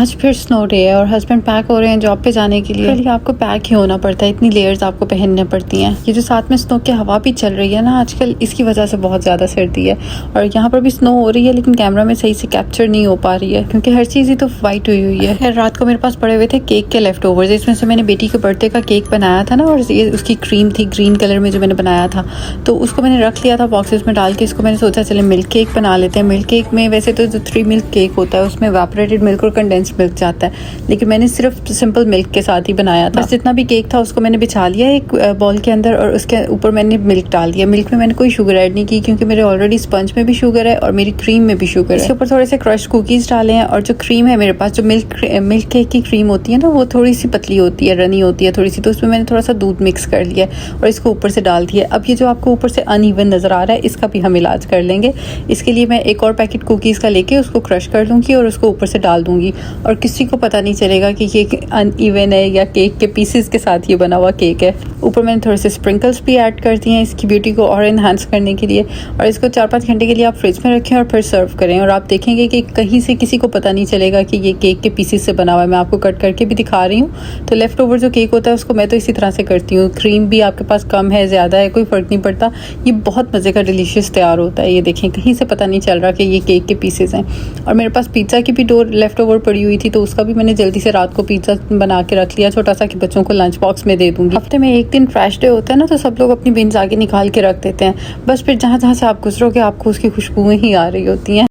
आज फिर snow day है और हस्बैंड पैक हो रहे हैं जॉब पे जाने के लिए आपको पैक ही होना पड़ता है, इतनी लेयर्स आपको पहनने पड़ती हैं। ये जो साथ में स्नो की हवा भी चल रही है ना आजकल, इसकी वजह से बहुत ज़्यादा सर्दी है। और यहाँ पर भी स्नो हो रही है लेकिन कैमरा में सही से कैप्चर नहीं हो पा रही है क्योंकि हर चीज़ ही तो वाइट हुई हुई है। रात को मेरे पास पड़े हुए थे केक के लेफ्ट ओवर्स, इसमें से मैंने बेटी के बर्थडे का केक बनाया था ना, और ये उसकी क्रीम थी ग्रीन कलर में जो मैंने बनाया था, तो उसको मैंने रख लिया था बॉक्सेस में डाल के। इसको मैंने सोचा चले मिल्क केक बना लेते हैं। मिल्क केक में वैसे तो जो 3 मिल्क केक होता है उसमें इवेपोरेटेड मिल्क और कंडेंस्ड मिल्क जाता है, लेकिन मैंने सिर्फ सिंपल मिल्क के साथ ही बनाया था। बस जितना भी केक था उसको मैंने बिछा लिया एक बॉल के अंदर और उसके ऊपर मैंने मिल्क डाल दिया। मिल्क में मैंने कोई शुगर ऐड नहीं की क्योंकि मेरे ऑलरेडी स्पंज में भी शुगर है और मेरी क्रीम में भी शुगर है। इसके ऊपर थोड़े से क्रश कुकीज़ डाले हैं और जो क्रीम है मेरे पास, जो मिल्क केक की क्रीम होती है ना, वो थोड़ी सी पतली होती है, रनी होती है थोड़ी सी, तो उसमें मैंने थोड़ा सा दूध मिक्स कर लिया और इसको ऊपर से डाल दिया। अब ये जो आपको ऊपर से अनइवन नज़र आ रहा है इसका भी हम इलाज कर लेंगे। इसके लिए मैं एक और पैकेट कुकीज़ का लेके उसको क्रश कर लूँगी और उसको ऊपर से डाल दूँगी और किसी को पता नहीं चलेगा कि ये अनइवन है या केक के पीसेस के साथ ये बना हुआ केक है। ऊपर मैंने थोड़े से स्प्रिंकल्स भी ऐड कर दिए हैं इसकी ब्यूटी को और इन्हांस करने के लिए। और इसको 4-5 घंटे के लिए आप फ्रिज में रखें और फिर सर्व करें और आप देखेंगे कि कहीं से किसी को पता नहीं चलेगा कि ये केक के पीसेस से बना हुआ है। मैं आपको कट करके भी दिखा रही हूँ। तो लेफ्ट ओवर जो केक होता है उसको मैं तो इसी तरह से करती हूँ। क्रीम भी आपके पास कम है ज़्यादा है कोई फ़र्क नहीं पड़ता, ये बहुत मज़े का डिलीशियस तैयार होता है। ये देखें कहीं से पता नहीं चल रहा कि ये केक के पीसेस हैं। और मेरे पास पिज़्ज़ा की भी डो लेफ्ट ओवर पड़ी हुई थी, तो उसका भी मैंने जल्दी से रात को पिज़्ज़ा बना के रख लिया छोटा सा कि बच्चों को लंच बॉक्स में दे दूँगी। हफ्ते में एक दिन ट्रैश डे होता है ना, तो सब लोग अपनी बिन्स आगे निकाल के रख देते हैं, बस फिर जहाँ जहाँ से आप गुजरोगे आपको उसकी खुशबुएँ ही आ रही होती हैं।